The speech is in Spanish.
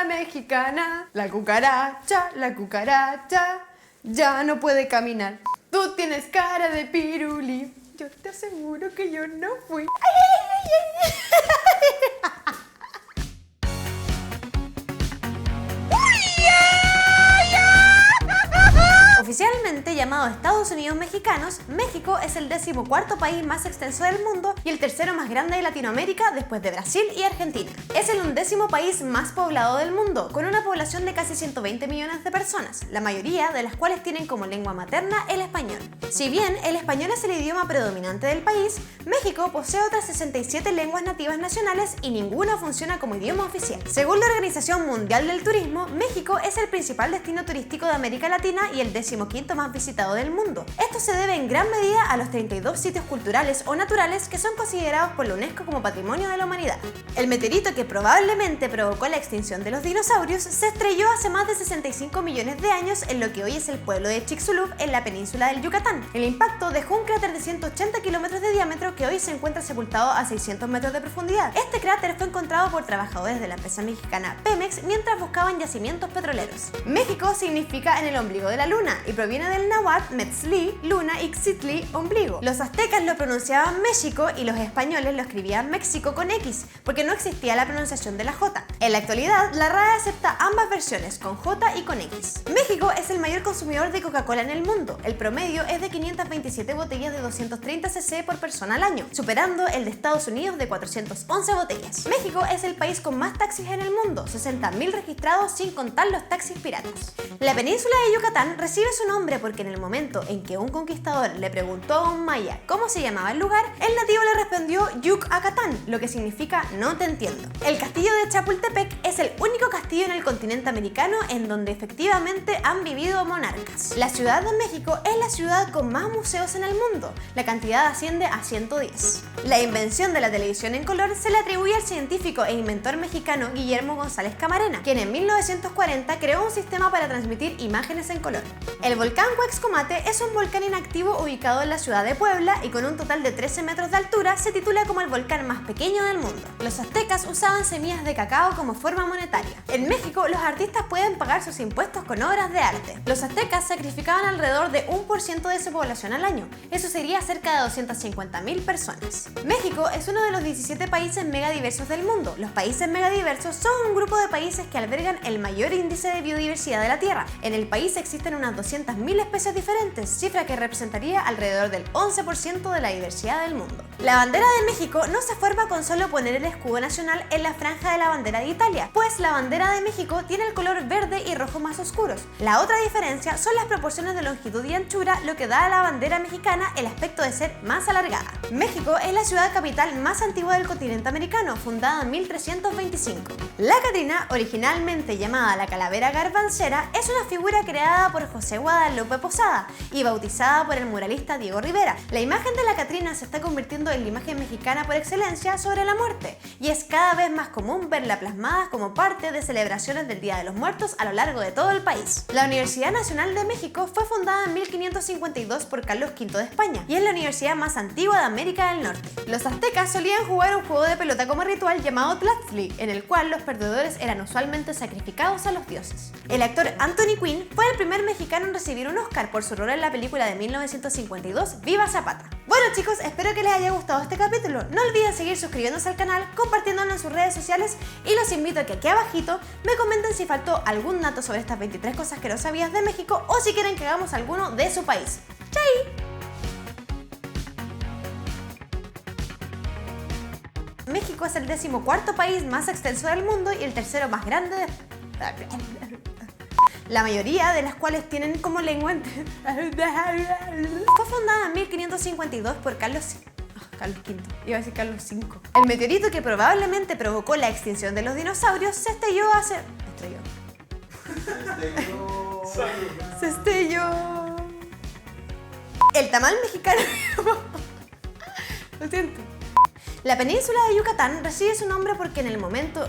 mexicana. La cucaracha, ya no puede caminar. Tú tienes cara de piruli. Yo te aseguro que yo no fui. Oficialmente llamado Estados Unidos Mexicanos, México es el 14º país más extenso del mundo y el tercero más grande de Latinoamérica después de Brasil y Argentina. Es el 11º país más poblado del mundo, con una población de casi 120 millones de personas, la mayoría de las cuales tienen como lengua materna el español. Si bien el español es el idioma predominante del país, México posee otras 67 lenguas nativas nacionales y ninguna funciona como idioma oficial. Según la Organización Mundial del Turismo, México es el principal destino turístico de América Latina y el 15º más visitado del mundo. Esto se debe en gran medida a los 32 sitios culturales o naturales que son considerados por la UNESCO como Patrimonio de la Humanidad. El meteorito que probablemente provocó la extinción de los dinosaurios se estrelló hace más de 65 millones de años en lo que hoy es el pueblo de Chicxulub en la península del Yucatán. El impacto dejó un cráter de 180 kilómetros de diámetro que hoy se encuentra sepultado a 600 metros de profundidad. Este cráter fue encontrado por trabajadores de la empresa mexicana Pemex mientras buscaban yacimientos petroleros. México significa en el ombligo de la luna y proviene del náhuatl Metzli, luna y Xitli, ombligo. Los aztecas lo pronunciaban México y los españoles lo escribían México con X, porque no existía la pronunciación de la J. En la actualidad, la RAE acepta ambas versiones, con J y con X. México es el mayor consumidor de Coca-Cola en el mundo. El promedio es de 527 botellas de 230 cc por persona al año, superando el de Estados Unidos de 411 botellas. México es el país con más taxis en el mundo, 60.000 registrados sin contar los taxis piratas. La península de Yucatán recibe su nombre porque en el momento en que un conquistador le preguntó a un maya cómo se llamaba el lugar, el nativo le respondió Yucacatán, lo que significa no te entiendo. El castillo de Chapultepec es el único castillo en el continente americano en donde efectivamente han vivido monarcas. La Ciudad de México es la ciudad con más museos en el mundo, la cantidad asciende a 110. La invención de la televisión en color se le atribuye al científico e inventor mexicano Guillermo González Camarena, quien en 1940 creó un sistema para transmitir imágenes en color. El volcán Huexcomate es un volcán inactivo ubicado en la ciudad de Puebla y con un total de 13 metros de altura se titula como el volcán más pequeño del mundo. Los aztecas usaban semillas de cacao como forma monetaria. En México, los artistas pueden pagar sus impuestos con obras de arte. Los aztecas sacrificaban alrededor de 1% de su población al año. Eso sería cerca de 250.000 personas. México es uno de los 17 países megadiversos del mundo. Los países megadiversos son un grupo de países que albergan el mayor índice de biodiversidad de la Tierra. En el país existen unas 200.000 especies diferentes, cifra que representaría alrededor del 11% de la diversidad del mundo. La bandera de México no se forma con solo poner el escudo nacional en la franja de la bandera de Italia, pues la bandera de México tiene el color verde y rojo más oscuros. La otra diferencia son las proporciones de longitud y anchura, lo que da a la bandera mexicana el aspecto de ser más alargada. México es la ciudad capital más antigua del continente americano, fundada en 1325. La Catrina, originalmente llamada la calavera garbancera, es una figura creada por José Guadalupe Posada y bautizada por el muralista Diego Rivera. La imagen de la Catrina se está convirtiendo en la imagen mexicana por excelencia sobre la muerte y es cada vez más común verla plasmada como parte de celebraciones del Día de los Muertos a lo largo de todo el país. La Universidad Nacional de México fue fundada en 1552 por Carlos V de España y es la universidad más antigua de América del Norte. Los aztecas solían jugar un juego de pelota como ritual llamado Tlachtli, en el cual los perdedores eran usualmente sacrificados a los dioses. El actor Anthony Quinn fue el primer mexicano en recibir un Oscar por su rol en la película de 1952 Viva Zapata. Bueno chicos, espero que les haya gustado este capítulo. No olviden seguir suscribiéndose al canal, compartiéndolo en sus redes sociales y los invito a que aquí abajito me comenten si faltó algún dato sobre estas 23 cosas que no sabías de México o si quieren que hagamos alguno de su país. ¡Chai! México es el 14º país más extenso del mundo y el tercero más grande de... La mayoría de las cuales tienen como lengua... Fue fundada en 1552 por Carlos V. Iba a decir Carlos V. El meteorito que probablemente provocó la extinción de los dinosaurios se estrelló hace... Se estrelló. El tamal mexicano... Lo siento. La península de Yucatán recibe su nombre porque en el momento...